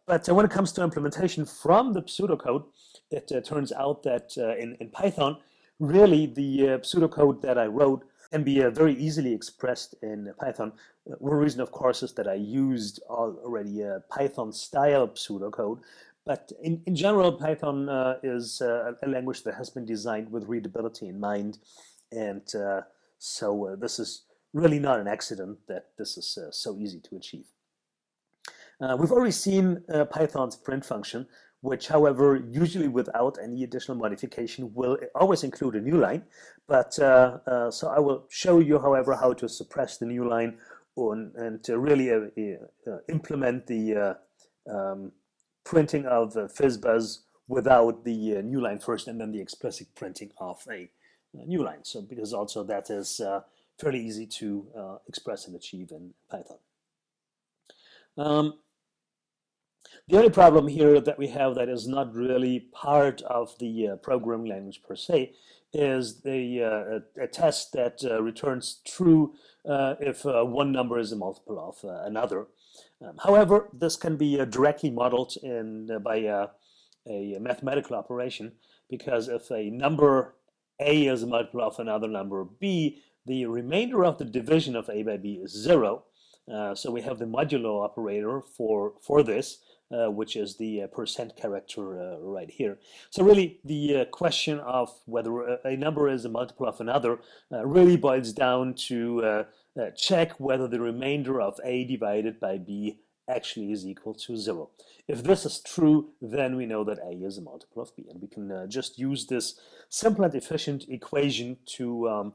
But when it comes to implementation from the pseudocode, it turns out that in Python, really the pseudocode that I wrote can be very easily expressed in Python. One reason, of course, is that I used already a Python-style pseudocode. But in general, Python is a language that has been designed with readability in mind. And so this is really not an accident that this is so easy to achieve. We've already seen Python's print function, which, however, usually without any additional modification, will always include a new line. But so I will show you, however, how to suppress the new line and to really implement the printing of FizzBuzz without the new line first, and then the explicit printing of a new line. So because also that is fairly easy to express and achieve in Python. The only problem here that we have that is not really part of the programming language per se is a test that returns true if one number is a multiple of another. However, this can be directly modeled by a mathematical operation, because if a number A is a multiple of another number B, the remainder of the division of A by B is 0. So we have the modulo operator for this, which is the percent character right here. So really the question of whether a number is a multiple of another really boils down to check whether the remainder of A divided by B actually is equal to 0. If this is true, then we know that A is a multiple of B, and we can just use this simple and efficient equation to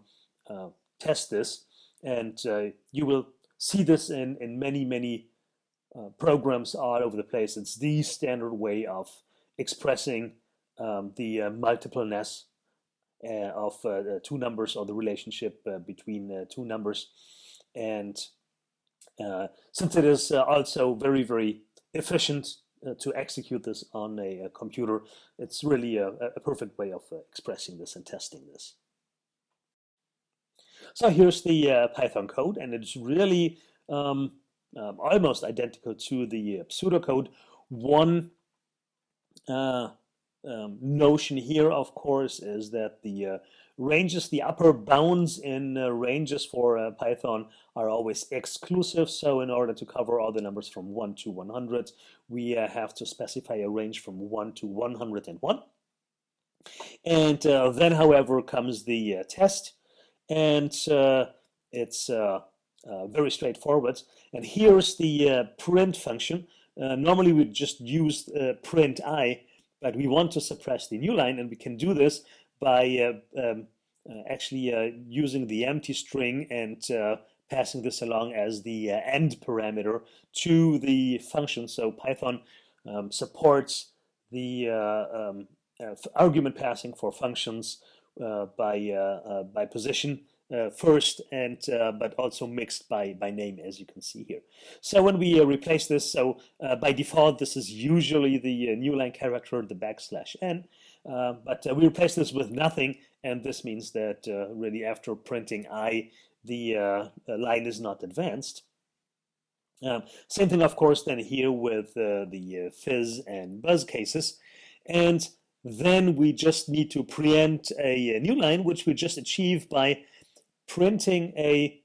test this, and you will see this in many programs all over the place. It's the standard way of expressing the multipleness of two numbers, or the relationship between two numbers. And since it is also very efficient to execute this on a computer, it's really a perfect way of expressing this and testing this. So here's the Python code, and it's really almost identical to the pseudocode. One notion here, of course, is that the ranges, the upper bounds in ranges for Python are always exclusive. So in order to cover all the numbers from 1 to 100, we have to specify a range from 1 to 101. And then, however, comes the test, and it's very straightforward. And here's the print function. Normally we just use print I, but we want to suppress the new line, and we can do this by actually using the empty string and passing this along as the end parameter to the function. So Python supports the argument passing for functions by position first, and but also mixed by name, as you can see here. So when we replace this, so by default this is usually the new line character, the \n, but we replace this with nothing, and this means that really after printing I, the line is not advanced. Same thing, of course, then here with the fizz and buzz cases, and then we just need to preempt a new line, which we just achieve by printing a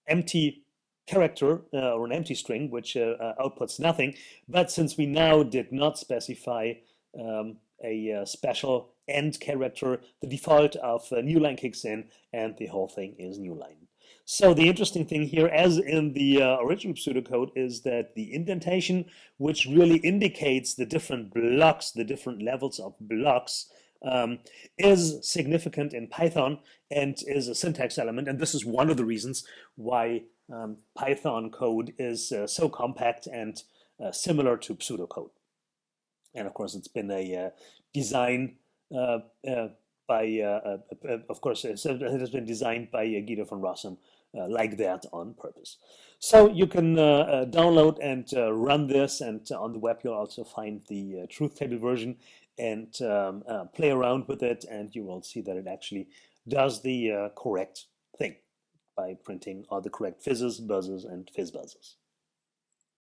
empty character or an empty string, which outputs nothing. But since we now did not specify a special end character, the default of new line kicks in, and the whole thing is new line. So the interesting thing here, as in the original pseudocode, is that the indentation, which really indicates the different blocks, the different levels of blocks, is significant in Python and is a syntax element. And this is one of the reasons why Python code is so compact and similar to pseudocode. And of course, it's been a design of course, it has been designed by Guido van Rossum like that on purpose. So you can download and run this, and on the web you'll also find the truth table version and play around with it, and you will see that it actually does the correct thing by printing all the correct fizzes, buzzes, and FizzBuzzes.